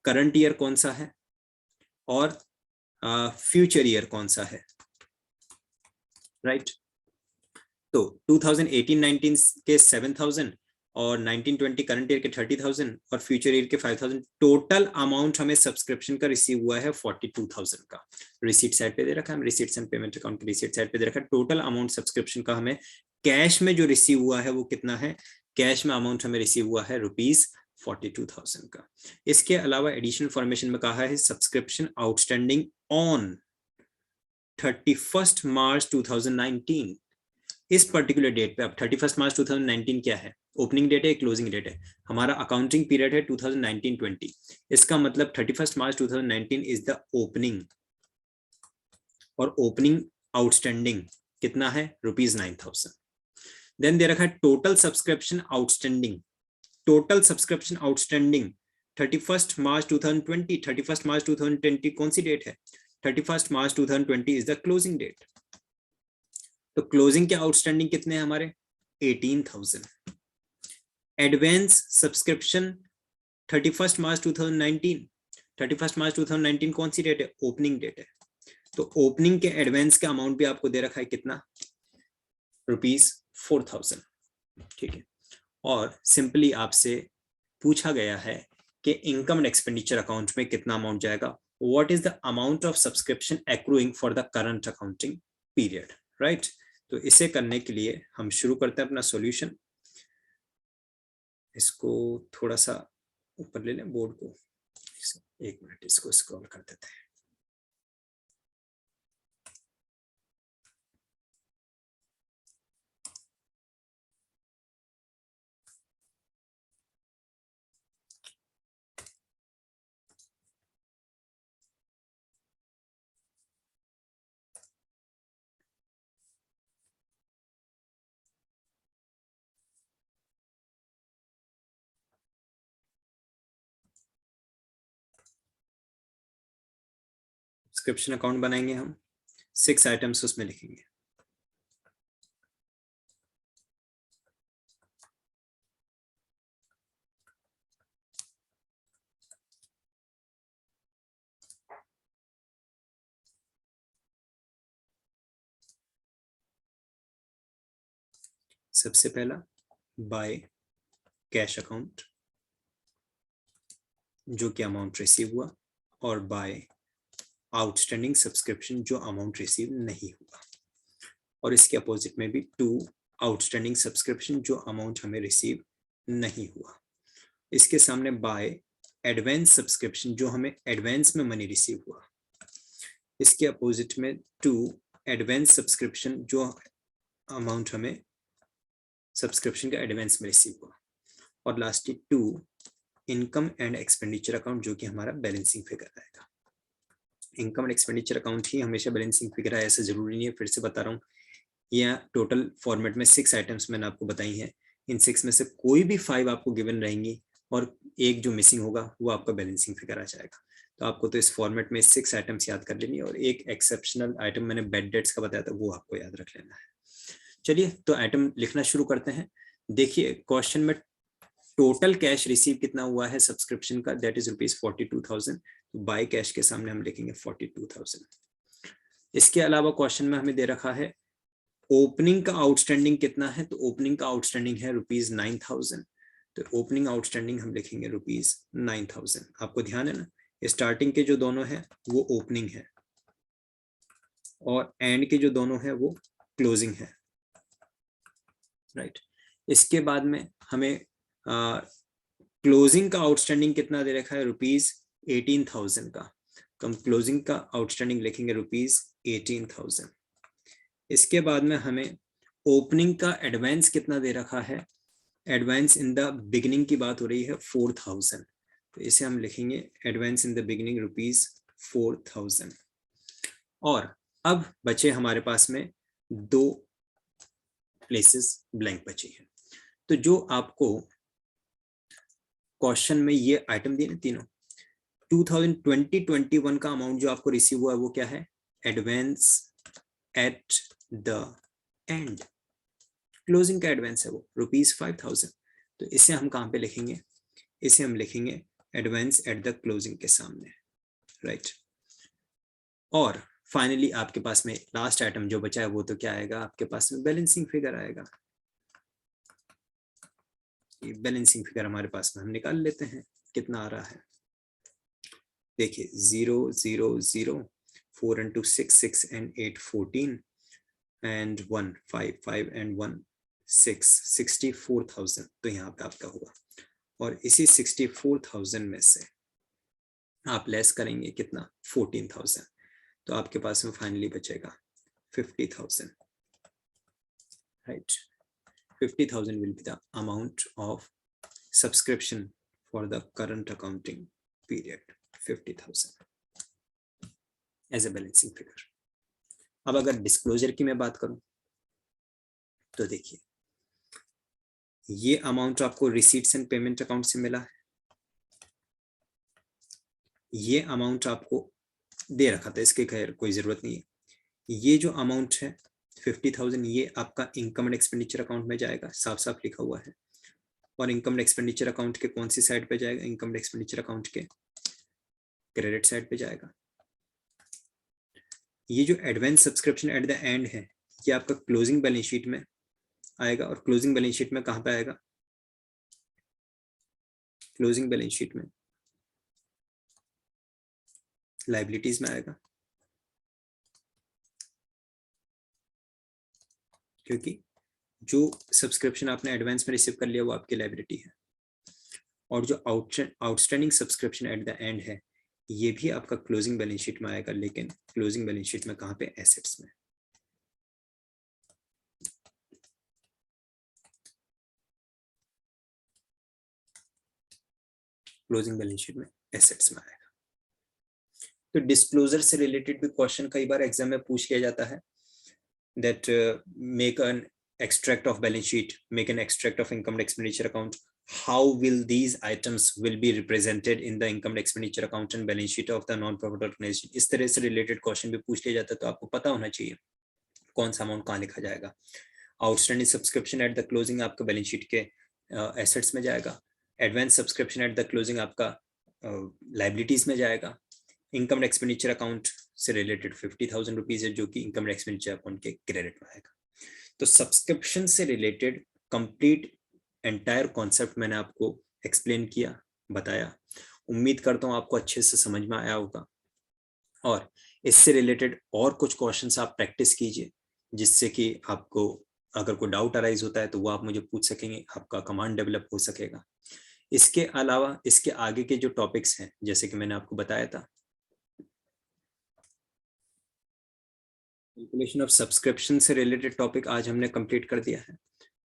करंट ईयर कौन सा है, और फ्यूचर ईयर कौन सा है, राइट। तो 2018-19 के 7,000 और 19-20 करंट ईयर के 30,000 और फ्यूचर ईयर के 5,000, टोटल अमाउंट हमें सब्सक्रिप्शन का रिसीव हुआ है 42,000 का। रिसीट साइड पे दे रखा है, रिसीट्स एंड पेमेंट अकाउंट की रिसीट साइड पे दे रखा है, टोटल अमाउंट सब्सक्रिप्शन का हमें कैश में जो रिसीव हुआ है वो कितना है, कैश में अमाउंट हमें रिसीव हुआ है ₹42,000 का। इसके अलावा एडिशनल फॉर्मेशन में कहा है सब्सक्रिप्शन आउटस्टैंडिंग ऑन 31 मार्च 2019। इस पर्टिकुलर डेट पे, अब 31 मार्च 2019 क्या है, ओपनिंग डेट है, क्लोजिंग डेट है, हमारा अकाउंटिंग पीरियड है 2019-20। इसका मतलब 31 मार्च 2019 इज द ओपनिंग, और ओपनिंग आउटस्टैंडिंग कितना है, ₹9,000। देन दे रखा है total subscription outstanding. Total subscription outstanding 31 मार्च 2020। 31 मार्च 2020 कौन सी डेट है, 31 मार्च 2020 इज द क्लोजिंग डेट। तो क्लोजिंग के आउटस्टैंडिंग कितने हैं हमारे, 18,000। एडवांस सब्सक्रिप्शन 31 मार्च 2019। 31 मार्च 2019 कौन सी डेट है, ओपनिंग डेट है। तो ओपनिंग के एडवांस का अमाउंट भी आपको दे रखा है कितना, ₹4,000। ठीक है। और सिंपली आपसे पूछा गया है कि इनकम एंड एक्सपेंडिचर अकाउंट में कितना अमाउंट जाएगा, what is the amount of subscription accruing for the current accounting period, right. तो इसे करने के लिए हम शुरू करते हैं अपना सॉल्यूशन। इसको थोड़ा सा ऊपर ले लें बोर्ड को, एक मिनट इसको स्क्रॉल कर देते हैं। सब्सक्रिप्शन अकाउंट बनाएंगे हम, 6 आइटम्स उसमें लिखेंगे। सबसे पहला बाय कैश अकाउंट, जो कि अमाउंट रिसीव हुआ, और बाय आउटस्टैंडिंग सब्सक्रिप्शन, जो अमाउंट रिसीव नहीं हुआ। और इसके अपोजिट में भी 2 आउटस्टैंडिंग सब्सक्रिप्शन, जो अमाउंट हमें रिसीव नहीं हुआ। इसके सामने बाय एडवांस सब्सक्रिप्शन, जो हमें एडवांस में मनी रिसीव हुआ। इसके अपोजिट में 2 एडवांस सब्सक्रिप्शन, जो अमाउंट हमें सब्सक्रिप्शन का एडवांस में रिसीव हुआ। और lastly 2 income and expenditure account, जो कि हमारा बैलेंसिंग फिगर आएगा। इनकम एंड एक्सपेंडिचर अकाउंट ही हमेशा बैलेंसिंग फिगर है ऐसा जरूरी नहीं है, फिर से बता रहा हूँ। यह टोटल फॉर्मेट में 6 आइटम्स मैंने आपको बताई हैं, इन 6 में से कोई भी 5 आपको गिवन रहेंगी, और एक जो मिसिंग होगा वो आपका बैलेंसिंग फिगर आ जाएगा। तो आपको तो इस फॉर्मेट में 6 आइटम्स याद कर लेनी है, और एक एक्सेप्शनल आइटम मैंने बेड डेट्स का बताया था, वो आपको याद रख लेना है। चलिए तो आइटम लिखना शुरू करते हैं। देखिए क्वेश्चन में टोटल कैश रिसीव कितना हुआ है सब्सक्रिप्शन का, दैट इज ₹42,000। तो बाय कैश के सामने हम लिखेंगे 42,000। इसके अलावा क्वेश्चन में हमें दे रखा है ओपनिंग का आउटस्टैंडिंग कितना है, तो ओपनिंग का आउटस्टैंडिंग है ₹9,000। तो ओपनिंग आउटस्टैंडिंग हम लिखेंगे ₹9,000। आपको ध्यान है ना, स्टार्टिंग के जो दोनों है वो ओपनिंग है, और एंड के जो दोनों है वो क्लोजिंग है, राइट। इसके बाद में हमें क्लोजिंग का आउटस्टैंडिंग कितना दे रखा है, ₹18,000 का। तो हम क्लोजिंग का आउटस्टैंडिंग लिखेंगे ₹18,000। इसके बाद में हमें ओपनिंग का एडवांस कितना दे रखा है, एडवांस इन द बिगिनिंग की बात हो रही है 4,000। तो इसे हम लिखेंगे एडवांस इन द बिगिनिंग ₹4,000। और अब बचे हमारे पास में 2 प्लेसेस ब्लैंक बची हैं। तो जो आपको क्वेश्चन में ये आइटम दिए ना तीनों, 2020-21 का अमाउंट जो आपको रिसीव हुआ है वो क्या है, advance at the end. Closing का एडवांस है वो ₹5,000। तो इसे हम कहां पे लिखेंगे, इसे हम लिखेंगे एडवांस एट द क्लोजिंग के सामने, राइट। और फाइनली आपके पास में लास्ट आइटम जो बचा है वो तो क्या आएगा, आपके पास में बैलेंसिंग फिगर आएगा। ये बैलेंसिंग फिगर हमारे पास में हम निकाल लेते हैं कितना आ रहा है। देखिए 0 0 0, 4 into 6 6 and 8 14 and 1 5 5 and 1 64,000, तो यहाँ पे आपका हुआ, और इसी 64,000 में से आप लेस करेंगे कितना, 14,000, तो आपके पास में फाइनली बचेगा 50,000, right. 50,000 will be the amount of subscription for the current accounting period, 50,000 as a balancing figure. अब अगर डिस्क्लोजर की मैं बात करूं तो देखिए, ये अमाउंट आपको रिसीट्स एंड पेमेंट अकाउंट से मिला है, ये अमाउंट आपको दे रखा था, इसके खैर कोई जरूरत नहीं है। ये जो अमाउंट है 50,000, ये आपका इनकम एंड एक्सपेंडिचर अकाउंट में जाएगा, साफ साफ लिखा हुआ है। और इनकम एंड एक्सपेंडिचर अकाउंट के कौन सी साइड पे जाएगा, इनकम एंड एक्सपेंडिचर अकाउंट के क्रेडिट साइड पे जाएगा। ये जो advance subscription at the end है, ये आपका क्लोजिंग बैलेंस शीट में आएगा, और क्लोजिंग बैलेंस शीट में कहां पे आएगा, क्लोजिंग बैलेंस शीट में लायबिलिटीज में आएगा, क्योंकि जो सब्सक्रिप्शन आपने एडवांस में रिसीव कर लिया वो आपकी लायबिलिटी है। और जो outstanding subscription at the end है, ये भी आपका क्लोजिंग बैलेंस शीट में आएगा, लेकिन क्लोजिंग बैलेंस शीट में कहां पे, एसेट्स में। क्लोजिंग बैलेंस शीट में एसेट्स में आएगा। तो डिस्क्लोजर से रिलेटेड भी क्वेश्चन कई बार एग्जाम में पूछ लिया जाता है, that make an extract of balance sheet, make an extract of income and expenditure account, how will these items will be represented in the income and expenditure account and balance sheet of the non-profit organization। इस तरह से related question भी पूछ लिया जाता है, तो आपको पता होना चाहिए कौन सा अमाउंट कहाँ लिखा जाएगा। Outstanding subscription eight the closing आपका बैलेंस शीट के एसेट्स में जाएगा, advance subscription eight the closing आपका लाइबिलिटीज में जाएगा, इनकम एंड एक्सपेंडिचर अकाउंट से रिलेटेड 50,000 रुपीज है जो कि इनकम एंड एक्सपेंडिचर अकाउंट के क्रेडिट में आएगा। तो सब्सक्रिप्शन से रिलेटेड कंप्लीट एंटायर कॉन्सेप्ट मैंने आपको एक्सप्लेन किया, बताया। उम्मीद करता हूं आपको अच्छे से समझ में आया होगा, और इससे रिलेटेड और कुछ क्वेश्चंस आप प्रैक्टिस कीजिए, जिससे कि आपको अगर कोई डाउट अराइज होता है तो वो आप मुझे पूछ सकेंगे, आपका कमांड डेवलप हो सकेगा। इसके अलावा इसके आगे के जो टॉपिक्स हैं, जैसे कि मैंने आपको बताया था, कैलकुलेशन ऑफ सब्सक्रिप्शन से रिलेटेड टॉपिक आज हमने कंप्लीट कर दिया है।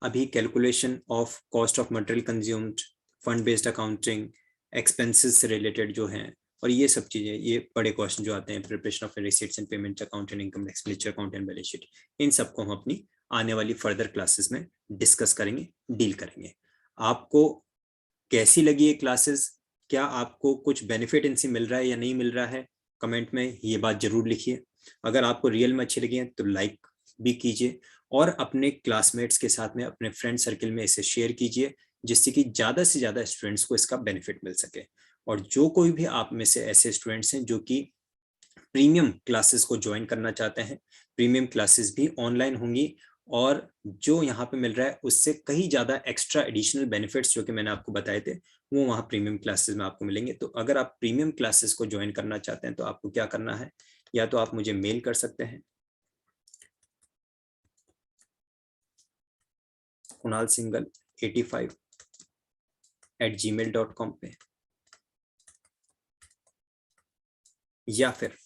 अभी calculation of cost of material consumed, fund based accounting, expenses से रिलेटेड जो हैं, और ये सब चीजें, ये बड़े क्वेश्चन जो आते हैं, preparation of receipts and payment account and income expenditure account and balance sheet, इन सबको हम अपनी आने वाली फर्दर क्लासेस में डिस्कस करेंगे, डील करेंगे। आपको कैसी लगी ये क्लासेस, क्या आपको कुछ बेनिफिट इनसे मिल रहा है या नहीं मिल रहा है, कमेंट में ये बात जरूर लिखिए। अगर आपको रियल में अच्छी लगी है तो लाइक भी कीजिए, और अपने क्लासमेट्स के साथ में, अपने फ्रेंड सर्कल में इसे शेयर कीजिए, जिससे कि ज्यादा से ज्यादा स्टूडेंट्स को इसका बेनिफिट मिल सके। और जो कोई भी आप में से ऐसे स्टूडेंट्स हैं जो कि प्रीमियम क्लासेस को ज्वाइन करना चाहते हैं, प्रीमियम क्लासेस भी ऑनलाइन होंगी, और जो यहाँ पे मिल रहा है उससे कहीं ज्यादा एक्स्ट्रा एडिशनल बेनिफिट्स जो कि मैंने आपको बताए थे, वो वहाँ प्रीमियम क्लासेस में आपको मिलेंगे। तो अगर आप प्रीमियम क्लासेस को ज्वाइन करना चाहते हैं तो आपको क्या करना है, या तो आप मुझे मेल कर सकते हैं kunalsinghal85@gmail.com पे, या फिर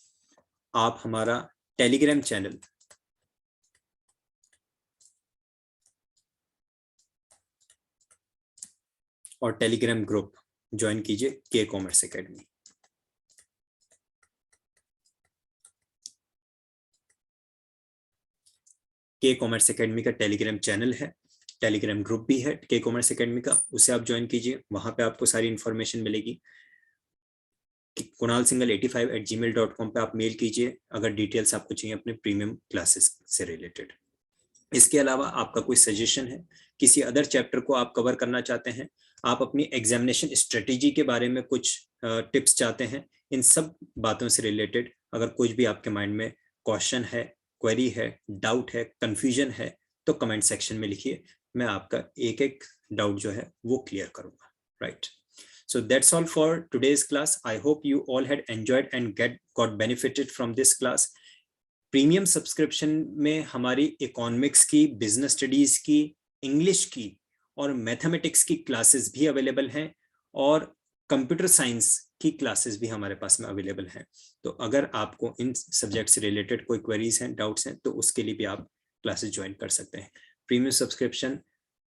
आप हमारा टेलीग्राम चैनल और टेलीग्राम ग्रुप ज्वाइन कीजिए, के कॉमर्स एकेडमी। के कॉमर्स एकेडमी का टेलीग्राम चैनल है, टेलीग्राम ग्रुप भी है के कॉमर्स एकेडमी का, उसे आप ज्वाइन कीजिए। वहां पे आपको सारी इंफॉर्मेशन मिलेगी। kunalsinghal85@gmail.com पे आप मेल कीजिए अगर डिटेल्स आपको चाहिए अपने प्रीमियम क्लासेस से रिलेटेड। इसके अलावा आपका कोई सजेशन है, किसी अदर चैप्टर को आप कवर करना चाहते हैं, आप अपनी एग्जामिनेशन स्ट्रेटेजी के बारे में कुछ टिप्स चाहते हैं, इन सब बातों से रिलेटेड अगर कुछ भी आपके माइंड में क्वेश्चन है, क्वेरी है, डाउट है, कंफ्यूजन है, तो कमेंट सेक्शन में लिखिए, मैं आपका एक एक डाउट जो है वो क्लियर करूंगा, right. So that's all for today's class. I hope you all had enjoyed and got benefited from this class. Premium subscription में हमारी इकोनॉमिक्स की, बिजनेस स्टडीज की इंग्लिश की और मैथमेटिक्स की क्लासेस भी अवेलेबल हैं और कंप्यूटर साइंस की क्लासेस भी हमारे पास में अवेलेबल हैं। तो अगर आपको इन सब्जेक्ट से रिलेटेड कोई क्वेरीज हैं, डाउट्स हैं, तो उसके लिए भी आप क्लासेस ज्वाइन कर सकते हैं। प्रीमियम सब्सक्रिप्शन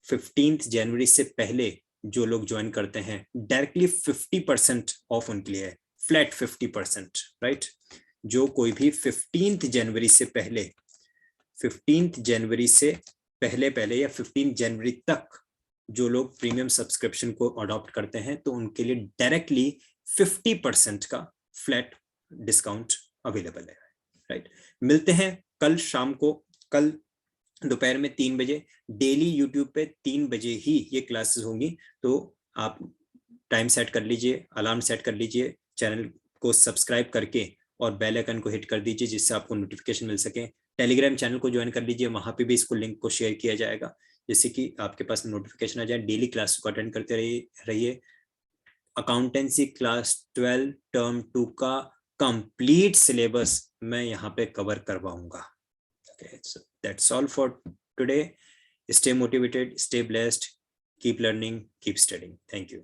15 जनवरी से पहले जो लोग ज्वाइन करते हैं डायरेक्टली 50% ऑफ उनके लिए है, फ्लैट 50%, राइट। जो कोई भी 15 जनवरी से पहले, 15 जनवरी से पहले पहले या 15 जनवरी तक जो लोग प्रीमियम सब्सक्रिप्शन को अडॉप्ट करते हैं, तो उनके लिए डायरेक्टली 50% का फ्लैट डिस्काउंट अवेलेबल है, राइट। मिलते हैं कल शाम को, कल दोपहर में 3 बजे डेली यूट्यूब पे 3 बजे ही ये क्लासेस होंगी। तो आप टाइम सेट कर लीजिए, अलार्म सेट कर लीजिए, चैनल को सब्सक्राइब करके और बेल आइकन को हिट कर दीजिए जिससे आपको नोटिफिकेशन मिल सके। टेलीग्राम चैनल को ज्वाइन कर लीजिए, वहां पे भी इसको लिंक को शेयर किया जाएगा जिससे कि आपके पास नोटिफिकेशन आ जाए। डेली क्लास को अटेंड करते रहिए। अकाउंटेंसी क्लास 12 टर्म 2 का कंप्लीट सिलेबस मैं यहाँ पे कवर करवाऊंगा। Okay, so that's all for today. Stay motivated, stay blessed, keep learning, keep studying. Thank you.